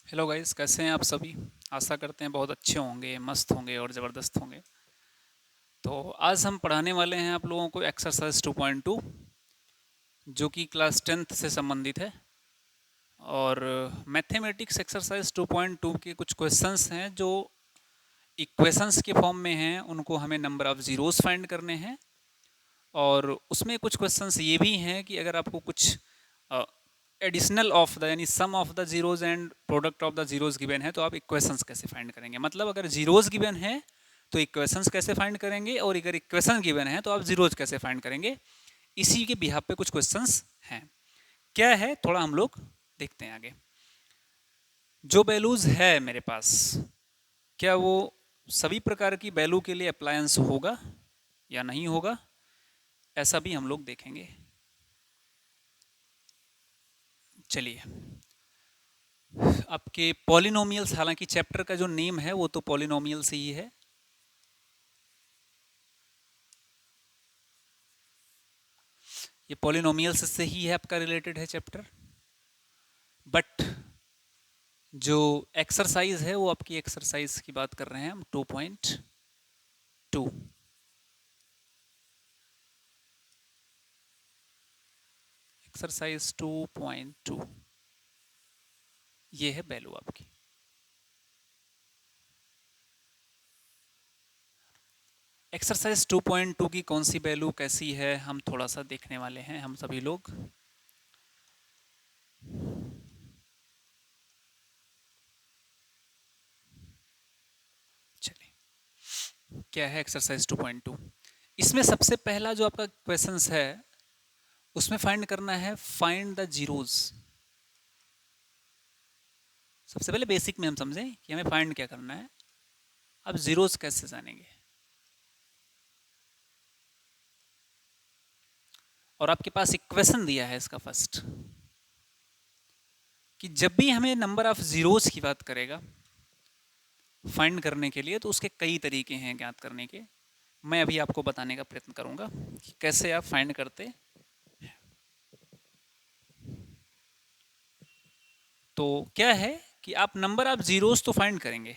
Hello guys, कैसे हैं आप सभी। आशा करते हैं बहुत अच्छे होंगे, मस्त होंगे और ज़बरदस्त होंगे। तो आज हम पढ़ाने वाले हैं आप लोगों को एक्सरसाइज 2.2, जो कि क्लास 10th से संबंधित है। और मैथमेटिक्स एक्सरसाइज 2.2 के कुछ क्वेश्चंस हैं जो इक्वेशंस के फॉर्म में हैं। उनको हमें नंबर ऑफ़ ज़ीरोज़ फाइंड करने हैं। और उसमें कुछ क्वेश्चंस ये भी हैं कि अगर आपको कुछ एडिशनल ऑफ द यानी sum of the zeros and product of the zeros given है, तो आप इक्वेशंस कैसे फाइंड करेंगे। मतलब अगर जीरोज़ गिवन है तो इक्वेशंस कैसे फाइंड करेंगे, और अगर इक्वेशन गिवन है तो आप जीरोज़ कैसे फाइंड करेंगे। इसी के बिहाफ पे कुछ क्वेश्चंस हैं। क्या है, थोड़ा हम लोग देखते हैं आगे। जो वैल्यूज़ है मेरे पास, क्या वो सभी प्रकार की वैल्यू के लिए अप्लायंस होगा या नहीं होगा, ऐसा भी हम लोग देखेंगे। चलिए, आपके पॉलिनोमियल्स, हालांकि चैप्टर का जो नेम है वो तो पॉलिनोमियल्स ही है। ये पॉलिनोमियल्स से ही है, आपका रिलेटेड है चैप्टर। बट जो एक्सरसाइज है वो आपकी एक्सरसाइज की बात कर रहे हैं हम, 2.2। एक्सरसाइज 2.2, ये है वैल्यू आपकी। एक्सरसाइज 2.2 की कौन सी वैल्यू कैसी है, हम थोड़ा सा देखने वाले हैं हम सभी लोग। चलिए, क्या है एक्सरसाइज 2.2। इसमें सबसे पहला जो आपका क्वेश्चन है, उसमें फाइंड करना है फाइंड द जीरोज। सबसे पहले बेसिक में हम समझें कि हमें फाइंड क्या करना है। अब जीरोस कैसे जानेंगे। और आपके पास इक्वेशन दिया है इसका फर्स्ट, कि जब भी हमें नंबर ऑफ जीरोस की बात करेगा फाइंड करने के लिए, तो उसके कई तरीके हैं ज्ञात करने के। मैं अभी आपको बताने का प्रयत्न करूंगा कि कैसे आप फाइंड करते। तो क्या है कि आप नंबर ऑफ जीरोस तो फाइंड करेंगे,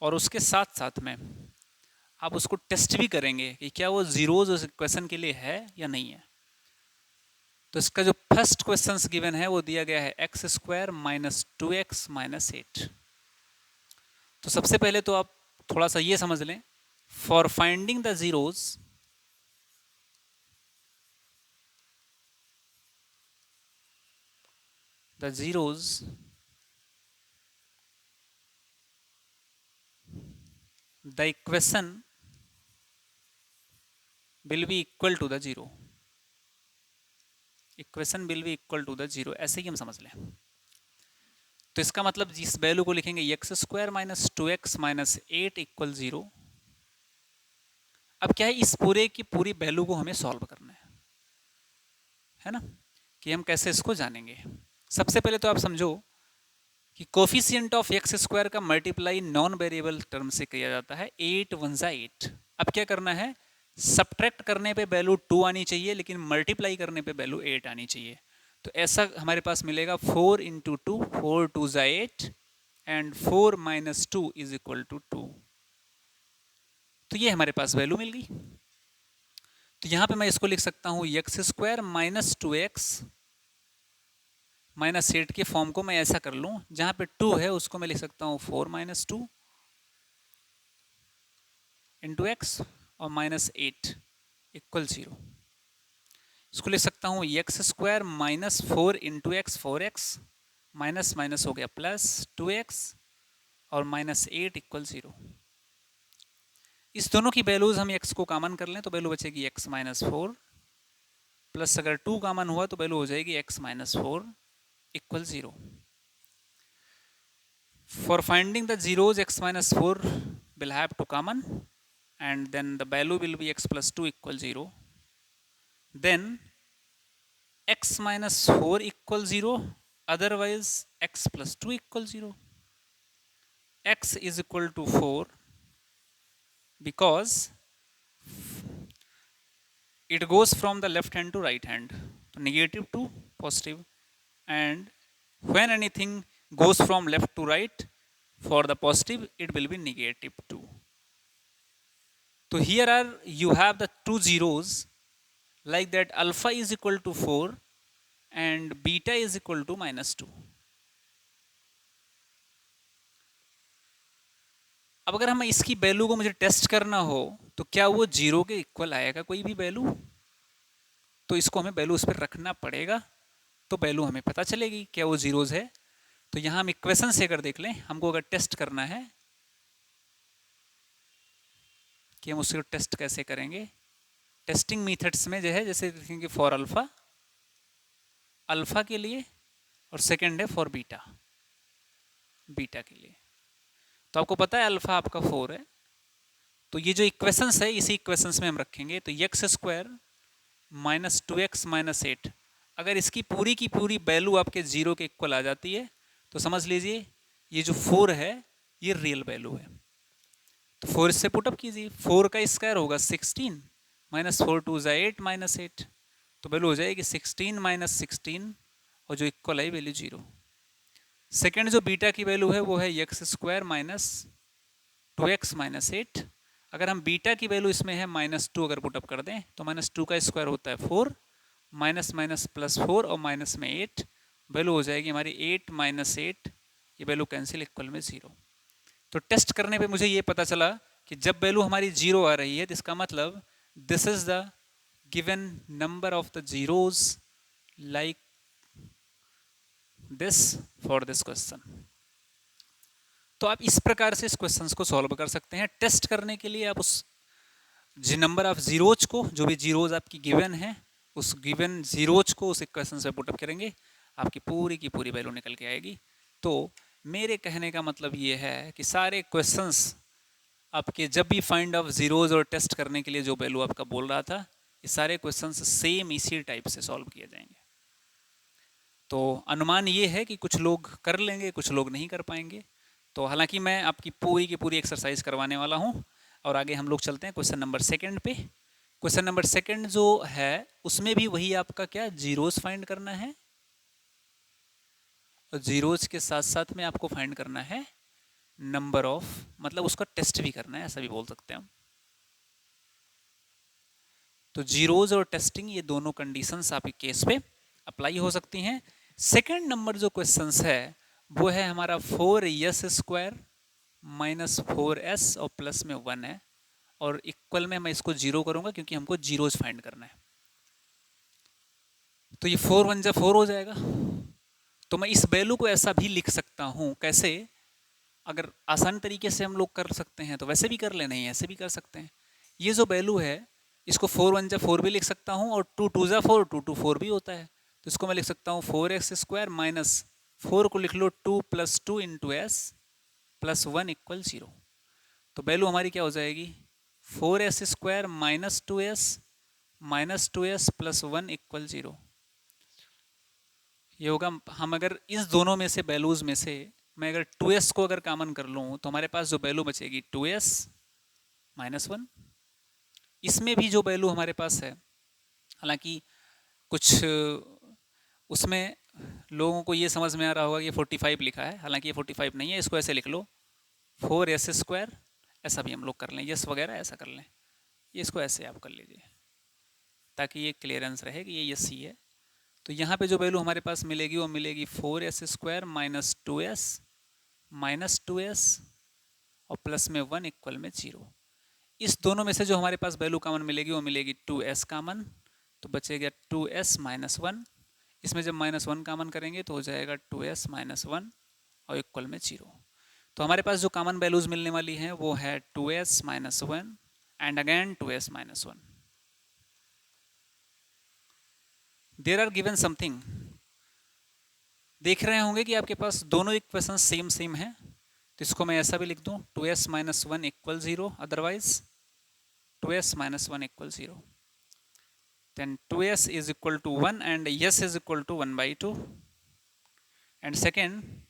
और उसके साथ साथ में आप उसको टेस्ट भी करेंगे कि क्या वो जीरोज उस इक्वेशन के लिए है या नहीं है। तो इसका जो फर्स्ट क्वेश्चन गिवन है वो दिया गया है x square minus 2x minus 8। तो सबसे पहले तो आप थोड़ा सा ये समझ लें, for finding the zeros, the zeros the equation will be equal to the zero. Equation will be equal to the zero, ऐसे ही हम समझ लें। तो इसका मतलब जिस वैल्यू को लिखेंगे x square minus 2x minus 8 equal zero. अब क्या है, इस पूरे की पूरी वैल्यू को हमें सॉल्व करना है ना, कि हम कैसे इसको जानेंगे। सबसे पहले तो आप समझो कि कोफिशिएंट ऑफ एक्स स्क्वायर का मल्टीप्लाई नॉन वेरिएबल टर्म से किया जाता है। 8 वन ज़ा 8। अब क्या करना है, सब्ट्रैक्ट करने पे वैल्यू 2 आनी चाहिए, लेकिन मल्टीप्लाई करने पे वैल्यू 8 आनी चाहिए। तो ऐसा हमारे पास मिलेगा 4 इंटू 2, 4 2 ज़ा 8 and 4 minus 2 is equal to 2। तो ये हमारे पास वैल्यू मिल गई। तो यहाँ पे मैं इसको लिख सकता हूँ x square minus 2x minus 8 के फॉर्म को मैं ऐसा कर लूँ, जहाँ पे 2 है उसको मैं लिख सकता हूँ 4 माइनस 2 इंटू एक्स और माइनस 8 इक्वल 0। इसको लिख सकता हूँ x square minus 4 into x, 4x minus minus हो गया प्लस 2x और माइनस 8 इक्वल 0। इस दोनों की वैल्यूज हम x को कॉमन कर लें तो वैल्यू बचेगी x माइनस 4, प्लस अगर 2 कॉमन हुआ तो वैल्यू हो जाएगी x minus 4 equal 0। For finding the zeros, x minus 4 will have to common, and then the value will be x plus 2 equal 0. Then x minus 4 equal 0, otherwise x plus 2 equal 0. X is equal to 4 because it goes from the left hand to right hand, so negative to positive, and when anything goes from left to right. For the positive it will be negative 2. So here are you have the two zeros like that, alpha is equal to 4 and beta is equal to -2. अब अगर हम इसकी value को मुझे test करना हो तो क्या वो जीरो के इक्वल आएगा कोई भी वैल्यू? तो इसको हमें वैल्यू उस पर रखना पड़ेगा, तो वैल्यू हमें पता चलेगी क्या वो जीरोज है। तो यहाँ हम इक्वेशन से अगर देख लें, हमको अगर टेस्ट करना है कि हम उसको टेस्ट कैसे करेंगे, टेस्टिंग मेथड्स में जो है जैसे देखेंगे फॉर अल्फा, अल्फा के लिए, और सेकेंड है फॉर बीटा, बीटा के लिए। तो आपको पता है अल्फा आपका 4 है, तो ये जो इक्वेशंस है इसी इक्वेशंस में हम रखेंगे। तो x square minus 2x minus 8, अगर इसकी पूरी की पूरी वैल्यू आपके जीरो के इक्वल आ जाती है तो समझ लीजिए ये जो 4 है ये रियल वैल्यू है। तो 4 इससे पुटअप कीजिए, 4 का स्क्वायर होगा 16 माइनस 4 2 ज़ा 8 माइनस 8, तो वैल्यू हो जाएगी 16 माइनस 16 और जो इक्वल है वैल्यू 0। सेकेंड जो बीटा की वैल्यू है वो है x square minus 2x minus 8, अगर हम बीटा की वैल्यू इसमें है -2 अगर पुटअप कर दें तो -2 का स्क्वायर होता है 4, माइनस माइनस प्लस 4 और माइनस में 8, वैल्यू हो जाएगी हमारी 8 माइनस 8, ये वैल्यू कैंसिल इक्वल में 0। तो टेस्ट करने पे मुझे ये पता चला कि जब वैल्यू हमारी 0 आ रही है तो इसका मतलब this is the given number of the zeros like this for this question. तो आप इस प्रकार से इस क्वेश्चन को सॉल्व कर सकते हैं। टेस्ट करने के लिए आप उस नंबर ऑफ जीरोज को, जो भी जीरोज आपकी गिवन है, उस गिवन जीरोज को उस इक्वेशन से पुटअप करेंगे, आपकी पूरी की पूरी वैल्यू निकल के आएगी। तो मेरे कहने का मतलब ये है कि सारे क्वेश्चंस आपके जब भी फाइंड ऑफ जीरोज और टेस्ट करने के लिए जो वैल्यू आपका बोल रहा था, ये सारे क्वेश्चंस सेम इसी टाइप से सॉल्व किए जाएंगे। तो अनुमान ये है कि कुछ लोग कर लेंगे, कुछ लोग नहीं कर पाएंगे। तो हालांकि मैं आपकी पूरी की पूरी एक्सरसाइज करवाने वाला हूँ और आगे हम लोग चलते हैं क्वेश्चन नंबर सेकंड पे। क्वेश्चन नंबर सेकंड जो है उसमें भी वही आपका क्या जीरोज फाइंड करना है, और जीरोज के साथ साथ में आपको फाइंड करना है नंबर ऑफ, मतलब उसका टेस्ट भी करना है, ऐसा भी बोल सकते हैं हम। तो जीरोज और टेस्टिंग ये दोनों कंडीशंस आपके केस पे अप्लाई हो सकती हैं। सेकंड नंबर जो क्वेश्चंस है वो है हमारा 4s स्क्वायर माइनस 4s और प्लस में 1 है, और इक्वल में मैं इसको 0 करूंगा क्योंकि हमको जीरोज फाइंड करना है। तो ये 4 1 जा 4 हो जाएगा। तो मैं इस वैल्यू को ऐसा भी लिख सकता हूं, कैसे? अगर आसान तरीके से हम लोग कर सकते हैं तो वैसे भी कर ले, नहीं ऐसे भी कर सकते हैं। ये जो वैल्यू है इसको 4 1 जा 4 भी लिख सकता हूं, और 2 2 जा 4 2 2 4 भी होता है। तो इसको मैं लिख सकता हूँ 4x स्क्वायर माइनस 4 को लिख लो 2 plus 2 into S plus 1 equal 0। तो वैल्यू हमारी क्या हो जाएगी 4s square minus 2s plus 1 equal 0। ये होगा, हम अगर इस दोनों में से वैल्यूज में से मैं अगर 2s को अगर कॉमन कर लूँ तो हमारे पास जो वैल्यू बचेगी 2s माइनस 1। इसमें भी जो वैल्यू हमारे पास है, हालांकि कुछ उसमें लोगों को ये समझ में आ रहा होगा कि 45 लिखा है, हालांकि ये 45 नहीं है, इसको ऐसे लिख लो 4s स्क्वायर, ऐसा भी हम लोग कर लें, यस वगैरह ऐसा कर लें, ये इसको ऐसे आप कर लीजिए ताकि ये क्लियरेंस रहे कि ये यस ही है। तो यहाँ पे जो वैल्यू हमारे पास मिलेगी वो मिलेगी 4s स्क्वायर माइनस 2s और प्लस में 1 इक्वल में 0। इस दोनों में से जो हमारे पास वैल्यू कॉमन मिलेगी वो मिलेगी 2s कॉमन, तो बचेगा 2s माइनस 1। इसमें जब माइनस 1 कॉमन करेंगे तो हो जाएगा 2s माइनस 1 और इक्वल में 0। तो हमारे पास जो कॉमन वैल्यूज मिलने वाली हैं वो है 2s minus 1 and again 2s minus 1। There are given something, देख रहे होंगे कि आपके पास दोनों इक्वेशन सेम सेम है, तो इसको मैं ऐसा भी लिख दूं 2s minus 1 equal 0, otherwise 2s minus 1 equal 0। then 2s is equal to 1 and s is equal to 1 by 2, and second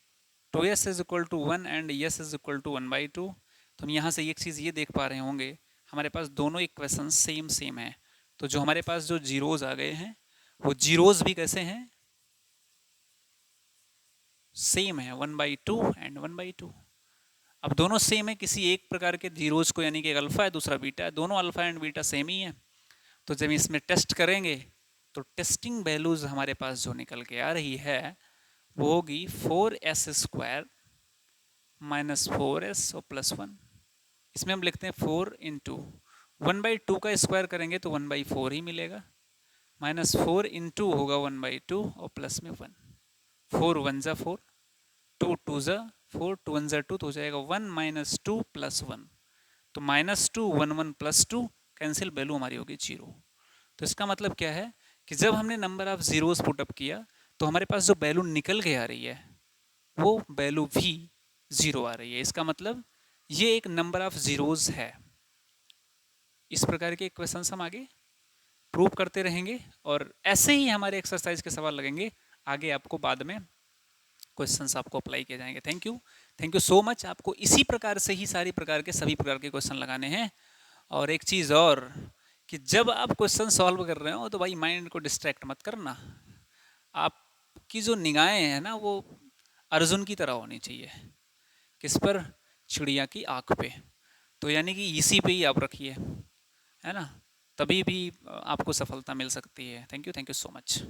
2s is equal to 1 and s is equal to 1 by 2। तो हम यहाँ से एक चीज़ ये देख पा रहे होंगे, हमारे पास दोनों इक्वेशन सेम सेम है, तो जो हमारे पास जो जीरोज आ गए हैं वो जीरोज भी कैसे हैं, सेम है 1/2 एंड 1/2। अब दोनों सेम है किसी एक प्रकार के जीरोज को, यानी कि एक अल्फा है दूसरा बीटा है, दोनों अल्फा एंड बीटा सेम ही है। तो जब इसमें टेस्ट करेंगे तो टेस्टिंग वैल्यूज हमारे पास जो निकल के आ रही है वो होगी 4s² -4s और +1। इसमें हम लिखते हैं 4 इंटू 1/2 का स्क्वायर करेंगे तो 1/4 ही मिलेगा, -4 इंटू होगा 1/2 और प्लस में 1। 4 1 ज़ा 4, 2 2 ज़ा 4, 2 1 ज़ा 2 तो हो जाएगा 1 - 2 + 1। तो -2 1 1 + 2 कैंसिल, वैल्यू हमारी होगी 0। तो इसका मतलब क्या है कि जब हमने नंबर ऑफ जीरोस पुटअप किया तो हमारे पास जो वैल्यू निकल के आ रही है वो वैल्यू भी 0 आ रही है। इसका मतलब ये एक नंबर ऑफ जीरोस है। इस प्रकार के क्वेश्चंस हम आगे प्रूव करते रहेंगे और ऐसे ही हमारे एक्सरसाइज के सवाल लगेंगे आगे, आपको बाद में क्वेश्चंस आपको अप्लाई किए जाएंगे। Thank you so much. आपको इसी प्रकार से ही सारी प्रकार के सभी प्रकार के क्वेश्चन लगाने हैं। और एक चीज़ और कि जब आप क्वेश्चन सॉल्व कर रहे हो तो भाई माइंड को डिस्ट्रैक्ट मत करना। आपकी जो निगाहें हैं ना वो अर्जुन की तरह होनी चाहिए। किस पर? चिड़िया की आँख पे। तो यानी कि इसी पे ही आप रखिए, है ना, तभी भी आपको सफलता मिल सकती है। Thank you so much.